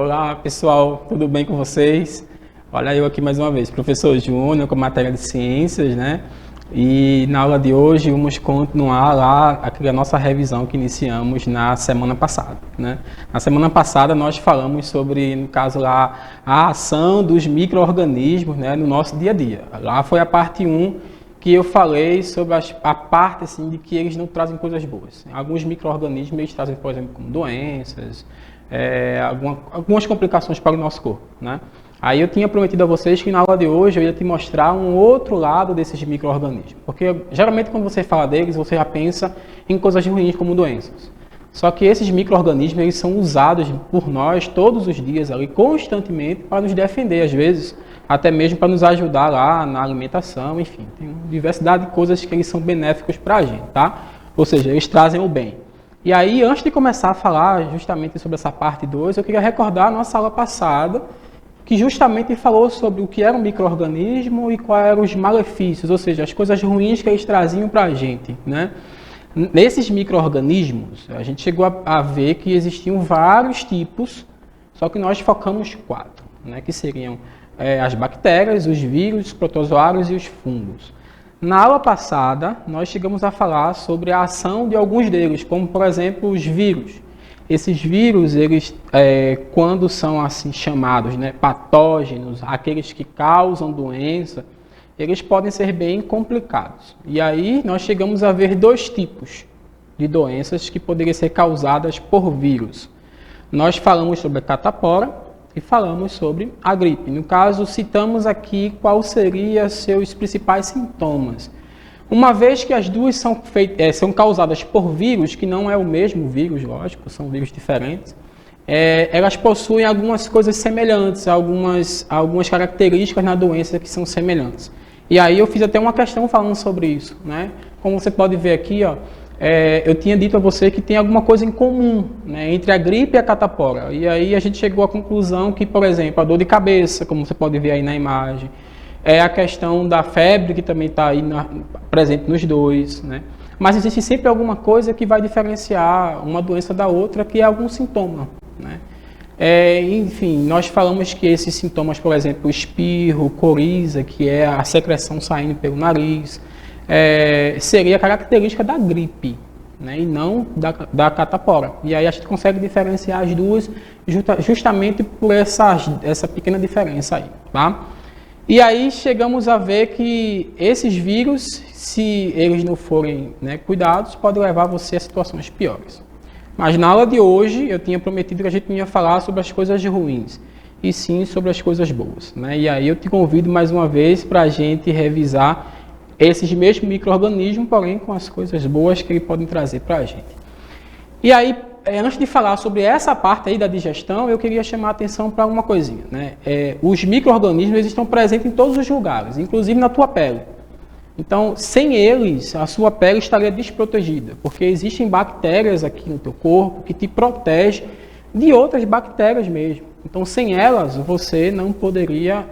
Olá pessoal, tudo bem com vocês? Olha eu aqui mais uma vez, professor Júnior com a matéria de ciências, né? E na aula de hoje vamos continuar lá a nossa revisão que iniciamos na semana passada, né? Na semana passada nós falamos sobre, no caso lá, a ação dos micro-organismos, né, no nosso dia a dia. Lá foi a parte 1 que eu falei sobre a parte assim, de que eles não trazem coisas boas. Alguns micro-organismos eles trazem, por exemplo, como doenças, algumas complicações para o nosso corpo, né? Aí eu tinha prometido a vocês que na aula de hoje eu ia te mostrar um outro lado desses micro-organismos. Porque geralmente quando você fala deles, você já pensa em coisas ruins como doenças. Só que esses micro-organismos eles são usados por nós todos os dias, ali, constantemente, para nos defender, às vezes, até mesmo para nos ajudar lá na alimentação, enfim. Tem uma diversidade de coisas que eles são benéficos para a gente, tá? Ou seja, eles trazem o bem. E aí, antes de começar a falar justamente sobre essa parte 2, eu queria recordar a nossa aula passada, que justamente falou sobre o que era um micro-organismo e quais eram os malefícios, ou seja, as coisas ruins que eles traziam para a gente, né? Nesses micro-organismos, a gente chegou a ver que existiam vários tipos, só que nós focamos 4, né? Que seriam as bactérias, os vírus, os protozoários e os fungos. Na aula passada, nós chegamos a falar sobre a ação de alguns deles, como, por exemplo, os vírus. Esses vírus, eles, quando são assim chamados, né, patógenos, aqueles que causam doença, eles podem ser bem complicados. E aí nós chegamos a ver 2 tipos de doenças que poderiam ser causadas por vírus. Nós falamos sobre a catapora e falamos sobre a gripe. No caso, citamos aqui quais seriam seus principais sintomas. Uma vez que as duas são causadas por vírus, que não é o mesmo vírus, lógico, são vírus diferentes, elas possuem algumas coisas semelhantes, algumas características na doença que são semelhantes. E aí eu fiz até uma questão falando sobre isso, né? Como você pode ver aqui, ó, eu tinha dito a você que tem alguma coisa em comum, né, entre a gripe e a catapora. E aí a gente chegou à conclusão que, por exemplo, a dor de cabeça, como você pode ver aí na imagem, a questão da febre, que também está aí presente nos dois, né? Mas existe sempre alguma coisa que vai diferenciar uma doença da outra, que é algum sintoma, né? Enfim, nós falamos que esses sintomas, por exemplo, espirro, coriza, que é a secreção saindo pelo nariz, seria característica da gripe, né? E não da catapora. E aí a gente consegue diferenciar as duas justamente por essa pequena diferença aí, tá? E aí chegamos a ver que esses vírus, se eles não forem, né, cuidados, podem levar você a situações piores. Mas na aula de hoje eu tinha prometido que a gente não ia falar sobre as coisas ruins, e sim sobre as coisas boas, né? E aí eu te convido mais uma vez para a gente revisar esses mesmos micro-organismos, porém com as coisas boas que eles podem trazer para a gente. E aí, antes de falar sobre essa parte aí da digestão, eu queria chamar a atenção para uma coisinha, né? Os micro-organismos estão presentes em todos os lugares, inclusive na tua pele. Então, sem eles, a sua pele estaria desprotegida, porque existem bactérias aqui no teu corpo que te protegem de outras bactérias mesmo. Então, sem elas, você não poderia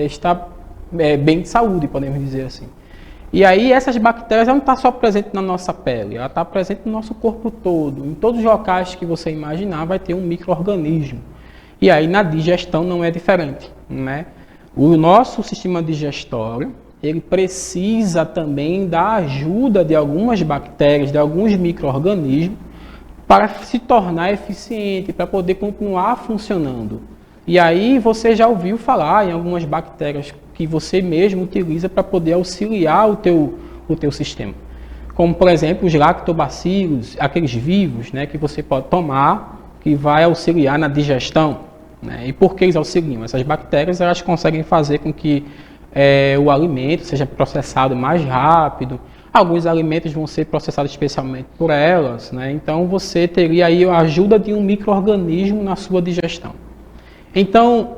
estar bem de saúde, podemos dizer assim. E aí essas bactérias não estão só presentes na nossa pele, ela está presente no nosso corpo todo. Em todos os locais que você imaginar vai ter um micro-organismo. E aí na digestão não é diferente, né? O nosso sistema digestório, ele precisa também da ajuda de algumas bactérias, de alguns micro-organismos, para se tornar eficiente, para poder continuar funcionando. E aí você já ouviu falar em algumas bactérias que você mesmo utiliza para poder auxiliar o teu sistema. Como, por exemplo, os lactobacilos, aqueles vivos, né, que você pode tomar, que vai auxiliar na digestão, né? E por que eles auxiliam? Essas bactérias elas conseguem fazer com que o alimento seja processado mais rápido. Alguns alimentos vão ser processados especialmente por elas, né? Então você teria aí a ajuda de um micro-organismo na sua digestão. Então,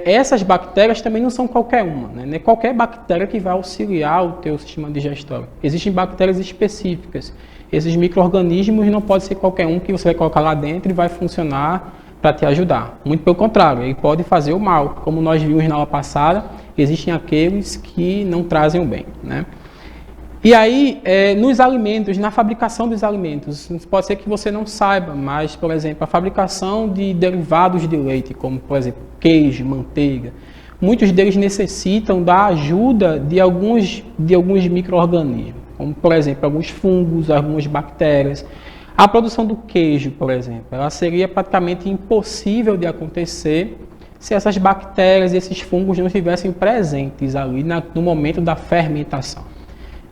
essas bactérias também não são qualquer uma, né? Não é qualquer bactéria que vai auxiliar o teu sistema digestório. Existem bactérias específicas. Esses micro-organismos não pode ser qualquer um que você vai colocar lá dentro e vai funcionar para te ajudar. Muito pelo contrário, ele pode fazer o mal. Como nós vimos na aula passada, existem aqueles que não trazem o bem, né? E aí, nos alimentos, na fabricação dos alimentos, pode ser que você não saiba, mas, por exemplo, a fabricação de derivados de leite, como, por exemplo, queijo, manteiga, muitos deles necessitam da ajuda de alguns micro-organismos, como, por exemplo, alguns fungos, algumas bactérias. A produção do queijo, por exemplo, ela seria praticamente impossível de acontecer se essas bactérias e esses fungos não estivessem presentes ali no momento da fermentação.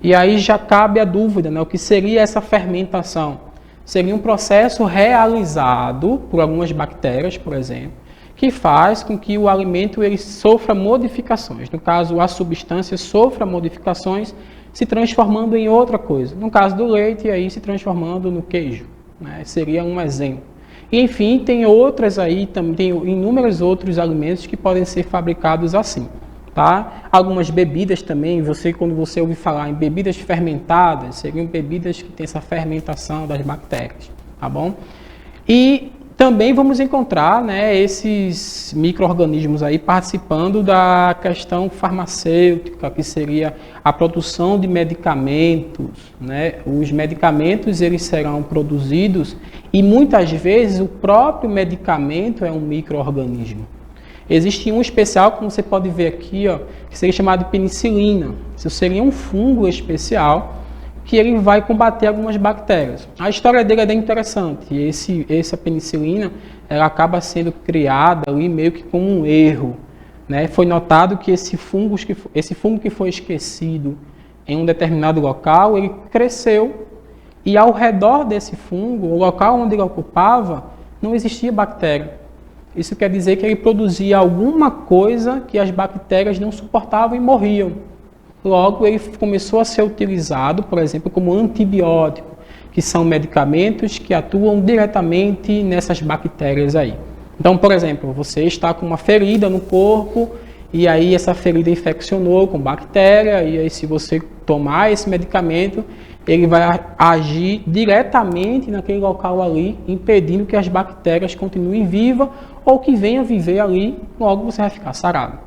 E aí já cabe a dúvida, né? O que seria essa fermentação? Seria um processo realizado por algumas bactérias, por exemplo, que faz com que o alimento ele sofra modificações. No caso, a substância sofra modificações, se transformando em outra coisa. No caso do leite, aí se transformando no queijo, né? Seria um exemplo. E, enfim, tem outras aí, tem inúmeros outros alimentos que podem ser fabricados assim. Tá? Algumas bebidas também, quando você ouve falar em bebidas fermentadas, seriam bebidas que têm essa fermentação das bactérias, tá bom? E também vamos encontrar, né, esses micro-organismos aí participando da questão farmacêutica, que seria a produção de medicamentos, né? Os medicamentos eles serão produzidos e muitas vezes o próprio medicamento é um micro-organismo. Existe um especial, como você pode ver aqui, ó, que seria chamado de penicilina. Isso seria um fungo especial que ele vai combater algumas bactérias. A história dele é bem interessante. Essa penicilina ela acaba sendo criada ali meio que como um erro, né? Foi notado que esse fungo que foi esquecido em um determinado local, ele cresceu e ao redor desse fungo, o local onde ele ocupava, não existia bactéria. Isso quer dizer que ele produzia alguma coisa que as bactérias não suportavam e morriam. Logo, ele começou a ser utilizado, por exemplo, como antibiótico, que são medicamentos que atuam diretamente nessas bactérias aí. Então, por exemplo, você está com uma ferida no corpo e aí essa ferida infeccionou com bactéria e aí se você tomar esse medicamento, ele vai agir diretamente naquele local ali, impedindo que as bactérias continuem vivas ou que venham viver ali, logo você vai ficar sarado.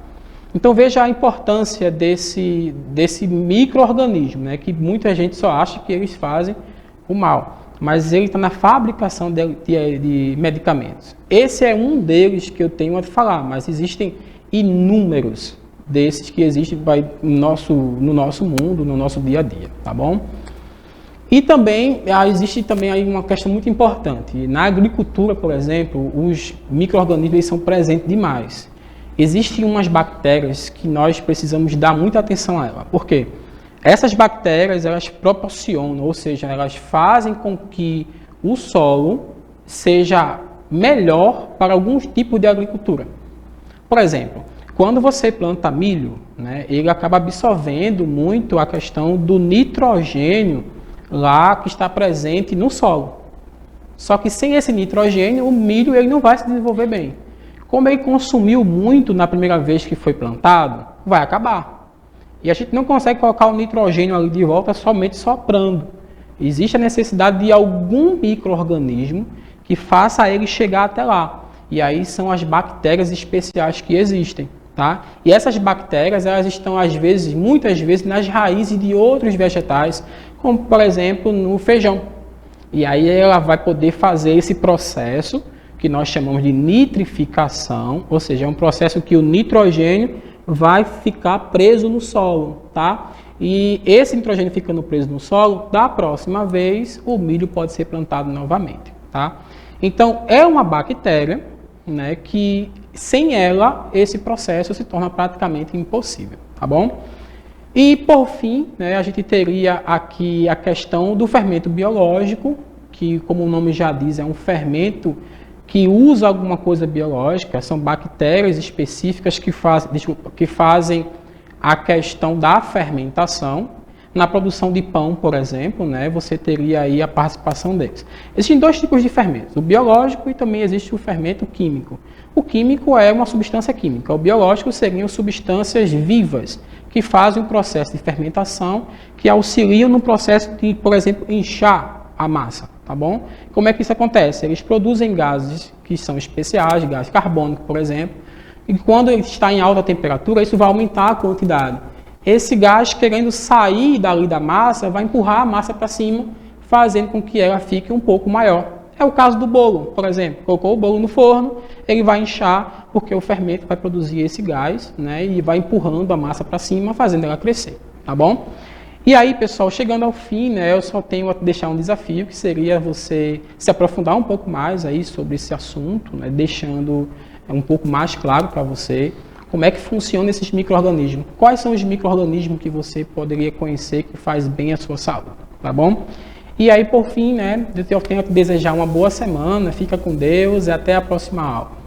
Então veja a importância desse micro-organismo, né, que muita gente só acha que eles fazem o mal, mas ele está na fabricação de medicamentos. Esse é um deles que eu tenho a falar, mas existem inúmeros desses que existem no nosso mundo, no nosso dia a dia, tá bom? E também existe também aí uma questão muito importante. Na agricultura, por exemplo, os micro-organismos são presentes demais. Existem umas bactérias que nós precisamos dar muita atenção a elas. Por quê? Essas bactérias, elas proporcionam, ou seja, elas fazem com que o solo seja melhor para alguns tipos de agricultura. Por exemplo, quando você planta milho, né, ele acaba absorvendo muito a questão do nitrogênio lá que está presente no solo. Só que sem esse nitrogênio, o milho ele não vai se desenvolver bem. Como ele consumiu muito na primeira vez que foi plantado, vai acabar. E a gente não consegue colocar o nitrogênio ali de volta somente soprando. Existe a necessidade de algum micro-organismo que faça ele chegar até lá. E aí são as bactérias especiais que existem. Tá? E essas bactérias elas estão muitas vezes nas raízes de outros vegetais, como por exemplo no feijão. E aí ela vai poder fazer esse processo que nós chamamos de nitrificação, ou seja, é um processo que o nitrogênio vai ficar preso no solo, tá? E esse nitrogênio ficando preso no solo, da próxima vez o milho pode ser plantado novamente, tá? Então é uma bactéria, né, que sem ela esse processo se torna praticamente impossível, tá bom? E por fim, né, a gente teria aqui a questão do fermento biológico, que como o nome já diz, é um fermento que usa alguma coisa biológica, são bactérias específicas que fazem a questão da fermentação. Na produção de pão, por exemplo, né, você teria aí a participação deles. Existem dois tipos de fermentos, o biológico e também existe o fermento químico. O químico é uma substância química, o biológico seriam substâncias vivas, que fazem um processo de fermentação, que auxiliam no processo de, por exemplo, inchar a massa, tá bom? Como é que isso acontece? Eles produzem gases que são especiais, gás carbônico, por exemplo, e quando ele está em alta temperatura, isso vai aumentar a quantidade. esse gás, querendo sair dali da massa, vai empurrar a massa para cima, fazendo com que ela fique um pouco maior. É o caso do bolo, por exemplo. Colocou o bolo no forno, ele vai inchar, porque o fermento vai produzir esse gás, né, e vai empurrando a massa para cima, fazendo ela crescer, tá bom? E aí, pessoal, chegando ao fim, né, eu só tenho a deixar um desafio, que seria você se aprofundar um pouco mais aí sobre esse assunto, né, deixando um pouco mais claro para você como é que funcionam esses micro-organismos. Quais são os micro-organismos que você poderia conhecer que faz bem à sua saúde, tá bom? E aí, por fim, né, eu tenho que desejar uma boa semana, fica com Deus e até a próxima aula.